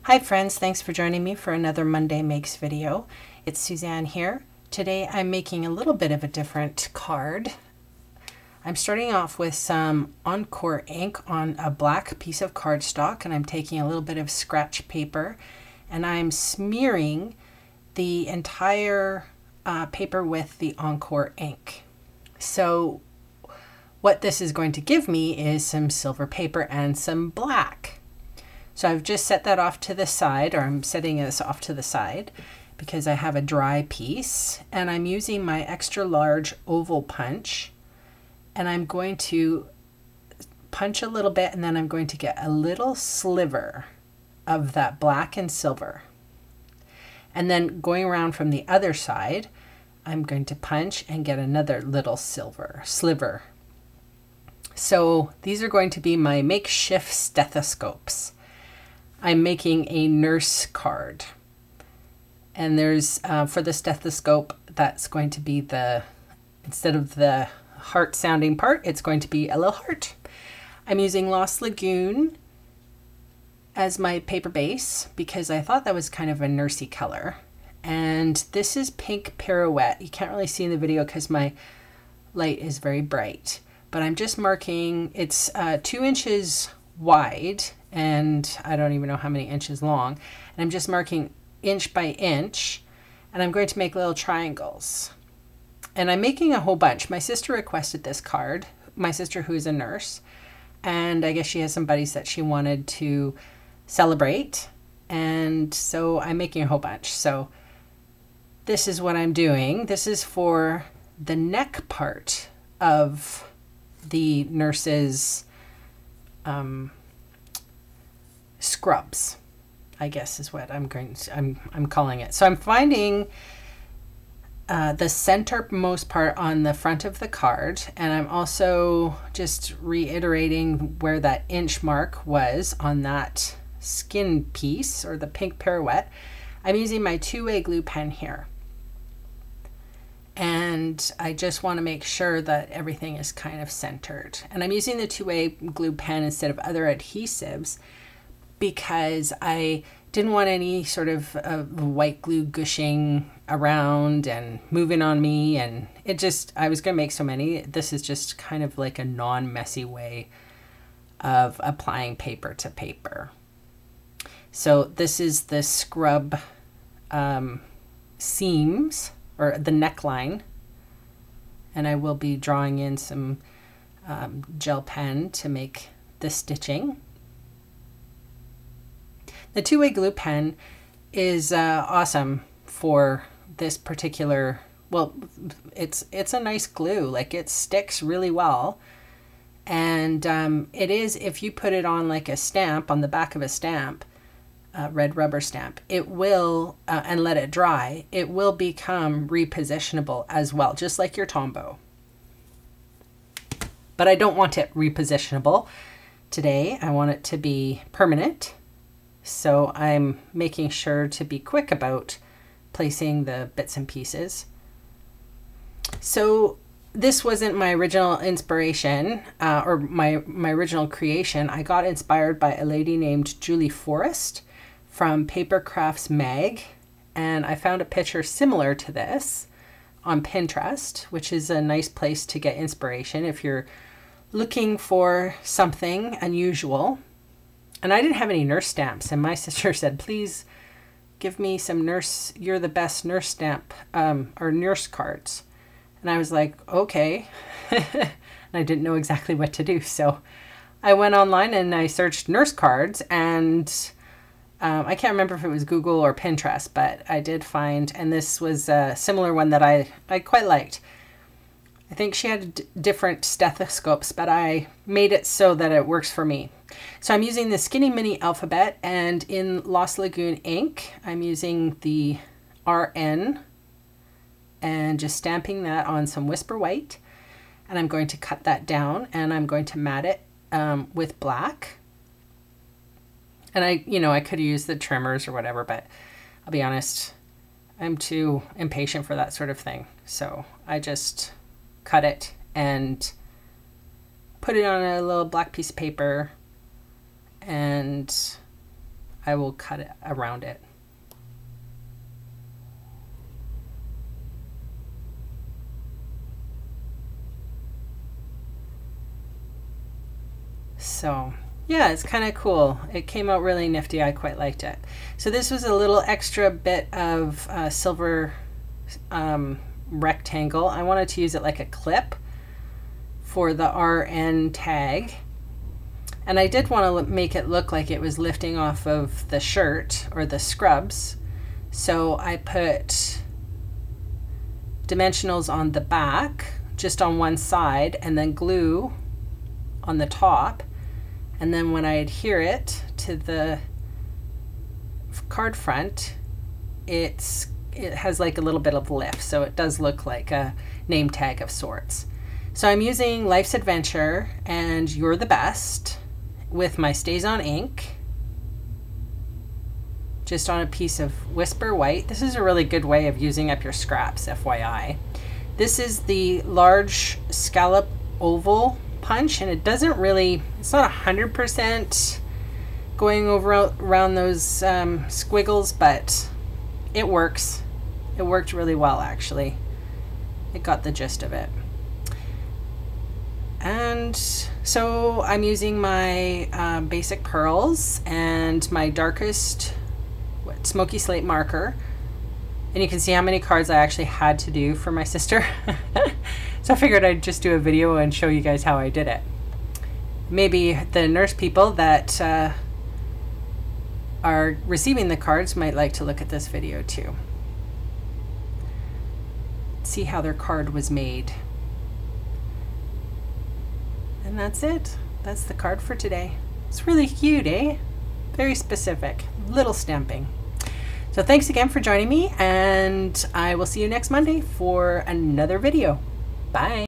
Hi friends, thanks for joining me for another Monday Makes video. It's Suzanne here. Today I'm making a little bit of a different card. I'm starting off with some Encore ink on a black piece of cardstock, and I'm taking a little bit of scratch paper and I'm smearing the entire paper with the Encore ink. So what this is going to give me is some silver paper and some black. So I've just set that off to the side, or I'm setting this off to the side because I have a dry piece, and I'm using my extra large oval punch, and I'm going to punch a little bit, and then I'm going to get a little sliver of that black and silver. And then going around from the other side, I'm going to punch and get another little silver sliver. So these are going to be my makeshift stethoscopes. I'm making a nurse card, and there's for the stethoscope, that's going to be instead of the heart sounding part, it's going to be a little heart. I'm using Lost Lagoon as my paper base because I thought that was kind of a nursey color, and this is Pink Pirouette. You can't really see in the video because my light is very bright, but I'm just marking, it's 2 inches wide and I don't even know how many inches long, and I'm just marking inch by inch, and I'm going to make little triangles, and I'm making a whole bunch. My sister requested this card, my sister who is a nurse, and I guess she has some buddies that she wanted to celebrate, and so I'm making a whole bunch. So this is what I'm doing. This is for the neck part of the nurse's scrubs, I guess is what I'm calling it. So I'm finding the centermost part on the front of the card, and I'm also just reiterating where that inch mark was on that skin piece, or the Pink Pirouette. I'm using my 2-way glue pen here, and I just want to make sure that everything is kind of centered. And I'm using the 2-way glue pen instead of other adhesives because I didn't want any sort of white glue gushing around and moving on me, and I was gonna make so many. This is just kind of like a non-messy way of applying paper to paper. So this is the scrub seams, or the neckline, and I will be drawing in some gel pen to make the stitching. The 2-way glue pen is awesome for this particular, well, it's a nice glue, like it sticks really well, and it is, if you put it on like a stamp, on the back of a stamp, red rubber stamp, it will, and let it dry, it will become repositionable as well, just like your Tombow. But I don't want it repositionable today. I want it to be permanent. So I'm making sure to be quick about placing the bits and pieces. So this wasn't my original inspiration, or my original creation. I got inspired by a lady named Julie Forrest from Paper Crafts Mag, and I found a picture similar to this on Pinterest, which is a nice place to get inspiration if you're looking for something unusual. And I didn't have any nurse stamps, and my sister said, please give me some nurse, you're the best nurse stamp, or nurse cards. And I was like, okay. And I didn't know exactly what to do. So I went online and I searched nurse cards, and I can't remember if it was Google or Pinterest, but I did find, and this was a similar one that I quite liked. I think she had different stethoscopes, but I made it so that it works for me. So I'm using the Skinny Mini Alphabet, and in Lost Lagoon ink, I'm using the RN and just stamping that on some Whisper White. And I'm going to cut that down, and I'm going to mat it with black. And I could use the trimmers or whatever, but I'll be honest, I'm too impatient for that sort of thing. So I just cut it and put it on a little black piece of paper, and I will cut it around it. So yeah, it's kind of cool. It came out really nifty. I quite liked it. So this was a little extra bit of silver rectangle. I wanted to use it like a clip for the RN tag. And I did want to make it look like it was lifting off of the shirt or the scrubs. So I put dimensionals on the back, just on one side, and then glue on the top. And then when I adhere it to the card front, it has like a little bit of lift, so it does look like a name tag of sorts. So I'm using Life's Adventure and You're the Best with my StazOn ink, just on a piece of Whisper White. This is a really good way of using up your scraps, FYI. This is the large scallop oval punch, and it doesn't really, it's not 100% going around those squiggles, but it works. It worked really well, actually. It got the gist of it. And so I'm using my basic pearls and my darkest smoky slate marker, and you can see how many cards I actually had to do for my sister. So I figured I'd just do a video and show you guys how I did it. Maybe the nurse people that are receiving the cards might like to look at this video too. See how their card was made. And that's it. That's the card for today. It's really cute, eh? Very specific. Little stamping. So thanks again for joining me, and I will see you next Monday for another video. Bye.